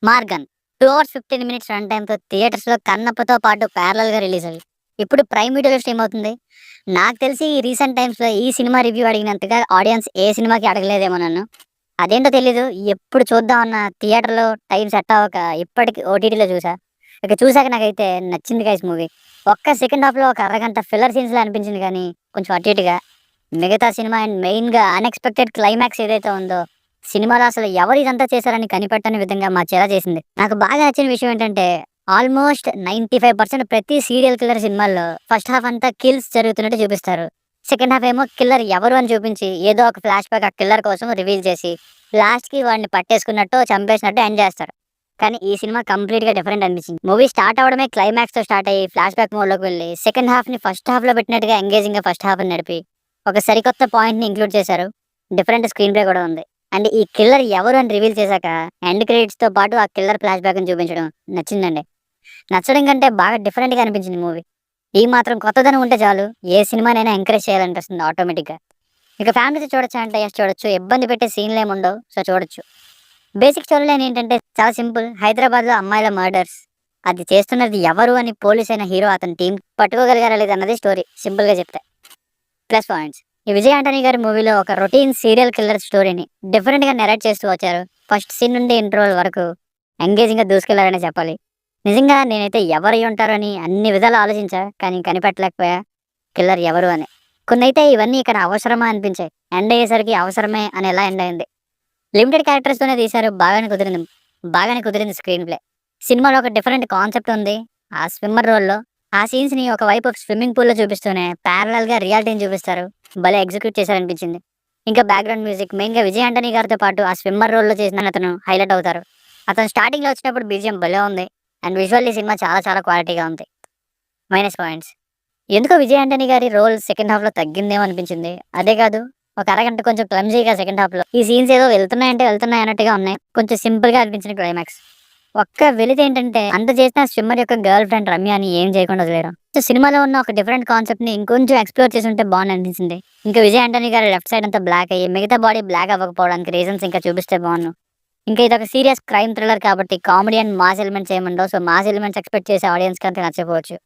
Morgan 2 hours 15 minutes run టైమ్‌తో థియేటర్స్‌లో కన్నప్పతో పాటు ప్యారలల్‌గా రిలీజ్ అయ్యి, ఇప్పుడు ప్రైమ్ వీడియోలో స్ట్రీమ్ అవుతుంది. నాకు తెలిసి ఈ రీసెంట్ టైమ్స్‌లో ఈ సినిమా రివ్యూ అడిగినంతగా ఆడియన్స్ ఏ సినిమాకి అడగలేదేమో నన్ను. అదేంటో తెలీదు. ఎప్పుడు చూద్దామన్న థియేటర్‌లో టైం సెట్ అవ్వక ఇప్పటికి ఓటీటీలో చూసా. ఇక చూసాక నాకైతే నచ్చింది గైస్ మూవీ. ఒక్క సెకండ్ హాఫ్‌లో ఒక అరగంట ఫిల్లర్ సీన్స్‌లా అనిపించింది గానీ, కొంచెం అటు ఇటుగా. మిగతా సినిమా అండ్ మెయిన్‌గా అన్‌ఎక్స్‌పెక్టెడ్ క్లైమాక్స్ ఏదైతే ఉందో, సినిమాలో అసలు ఎవరు ఇదంతా చేశారని కనిపెట్టని విధంగా మార్చేలా చేసింది. నాకు బాగా నచ్చిన విషయం ఏంటంటే, ఆల్మోస్ట్ 95% ప్రతి సీరియల్ కిల్లర్ సినిమాల్లో ఫస్ట్ హాఫ్ అంతా కిల్స్ జరుగుతున్నట్టు చూపిస్తారు. సెకండ్ హాఫ్ ఏమో కిల్లర్ ఎవరు అని చూపించి, ఏదో ఒక ఫ్లాష్ బ్యాక్ ఆ కిల్లర్ కోసం రివీల్ చేసి, లాస్ట్‌కి వాడిని పట్టేసుకున్నట్టో, చంపేసినట్టో ఎండ్ చేస్తారు. కానీ ఈ సినిమా కంప్లీట్‌గా డిఫరెంట్ అనిపించింది. మూవీ స్టార్ట్ అవ్వడమే క్లైమాక్స్‌తో స్టార్ట్ అయ్యి, ఫ్లాష్ బ్యాక్ మోడ్‌లోకి వెళ్ళి, సెకండ్ హాఫ్‌ని ఫస్ట్ హాఫ్‌లో పెట్టినట్టుగా ఎంగేజింగ్‌గా ఫస్ట్ హాఫ్‌ని నడిపి, ఒక సరికొత్త పాయింట్‌ని ఇంక్లూడ్ చేశారు. డిఫరెంట్ స్క్రీన్ ప్లే కూడా ఉంది. అండ్ ఈ కిల్లర్ ఎవరు అని రివీల్ చేశాక, ఎండ్ క్రెడిట్స్‌తో పాటు ఆ కిల్లర్ ఫ్లాష్ బ్యాక్‌ని చూపించడం నచ్చిందండి. నచ్చడం కంటే బాగా డిఫరెంట్‌గా అనిపించింది మూవీ. ఈ మాత్రం కొత్తదనం ఉంటే చాలు, ఏ సినిమానైనా ఎంకరేజ్ చేయాలనిపిస్తుంది ఆటోమేటిక్‌గా. ఇక ఫ్యామిలీతో చూడొచ్చా అంటే యెస్ చూడొచ్చు. ఇబ్బంది పెట్టే సీన్‌లేముండవు. సో చూడొచ్చు. బేసిక్ స్టోరీ లైన్ ఏంటంటే చాలా సింపుల్. హైదరాబాద్‌లో అమ్మాయిల మర్డర్స్. అది చేస్తున్నది ఎవరు అని పోలీస్ అయిన హీరో అతని టీమ్ పట్టుకోగలిగారా లేదా అన్నది స్టోరీ సింపుల్‌గా చెప్తే. Plus points. ఈ విజయ్ ఆంటనీ గారి మూవీలో ఒక రొటీన్ సీరియల్ కిల్లర్ స్టోరీని డిఫరెంట్‌గా నరేట్ చేస్తూ వచ్చారు. ఫస్ట్ సీన్ నుండి ఇంట్రోల్ వరకు ఎంగేజింగ్‌గా దూసుకెళ్లారనే చెప్పాలి. నిజంగా నేనైతే ఎవరై ఉంటారో అని అన్ని విధాలా ఆలోచించా. కానీ కనిపెట్టలేకపోయా కిల్లర్ ఎవరు అని. కొన్నైతే ఇవన్నీ ఇక్కడ అవసరమా అనిపించాయి. ఎండ్ అయ్యేసరికి అవసరమే అనేలా ఎండ్ అయింది. లిమిటెడ్ క్యారెక్టర్స్తోనే తీశారు. బాగానే కుదిరింది స్క్రీన్ ప్లే. సినిమాలో ఒక డిఫరెంట్ కాన్సెప్ట్ ఉంది. ఆ స్విమ్మర్ రోల్‌లో ఆ సీన్స్‌ని ఒకవైపు స్విమ్మింగ్ పూల్‌లో చూపిస్తూనే ప్యారలల్‌గా రియాలిటీని చూపిస్తారు. భలే ఎగ్జిక్యూట్ చేశారనిపించింది. ఇంకా బ్యాక్‌గ్రౌండ్ మ్యూజిక్ మెయిన్‌గా విజయ్ ఆంటనీ గారితో పాటు ఆ స్విమ్మర్ రోల్‌లో చేసిన అతను హైలైట్ అవుతారు. అతను స్టార్టింగ్‌లో వచ్చినప్పుడు బీజీఎం భలే ఉంది. అండ్ విజువల్లీ సినిమా చాలా చాలా క్వాలిటీగా ఉంది. Minus points. ఎందుకో విజయ్ ఆంటనీ గారి రోల్ సెకండ్ హాఫ్‌లో తగ్గిందేమో అనిపించింది. అదే కాదు, ఒక అరగంట కొంచెం క్లమ్జీగా సెకండ్ హాఫ్‌లో. ఈ సీన్స్ ఏదో వెళ్తున్నాయంటే వెళ్తున్నాయి అన్నట్టుగా ఉన్నాయి. కొంచెం సింపుల్‌గా అనిపించిన క్లైమాక్స్. ఒక్క వెలితేంటంటే అంత చేసిన స్విమ్మర్ యొక్క గర్ల్ ఫ్రెండ్ రమ్యని ఏం చేయకుండా వదిలేయడం. సో సినిమాలో ఉన్న ఒక డిఫరెంట్ కాన్సెప్ట్‌ని ఇంకొంచెం ఎక్స్‌ప్లోర్ చేసుంటే బావుండనిపించింది. ఇంకా విజయ్ ఆంటనీ గారి లెఫ్ట్ సైడ్ అంతా బ్లాక్ అయ్యి, మిగతా బాడీ బ్లాక్ అవ్వకపోవడానికి రీజన్స్ ఇంకా చూపిస్తే బావున్ను. ఇంకా ఇదొక సీరియస్ క్రైమ్ థ్రిల్లర్ కాబట్టి కామెడీ అండ్ మాస్ ఎలిమెంట్స్ ఏముండవు. సో మాస్ ఎలిమెంట్స్ ఎక్స్‌పెక్ట్ చేసే ఆడియన్స్‌కి అంత నచ్చకపోవచ్చు.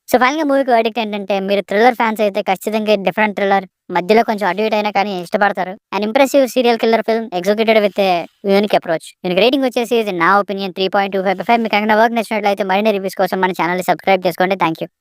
సో ఫైనల్‌గా మూవీకి వర్డిక్ట్ ఏంటంటే, మీరు థ్రిల్లర్ ఫ్యాన్స్ అయితే ఖచ్చితంగా డిఫరెంట్ థ్రిల్లర్, మధ్యలో కొంచెం అటు ఇటు అయినా కానీ ఇష్టపడతారు. And impressive serial killer film executed with a unique approach. దీనికి రేటింగ్ వచ్చేసి ఇది నా ఒపీనియన్ 3.25/5. మీకు ఏమైనా వర్క్ నచ్చినట్లయితే మరిన్ని రివ్యూస్ కోసం మన ఛానల్‌ని సబ్స్క్రైబ్ చేసుకోండి. Thank you.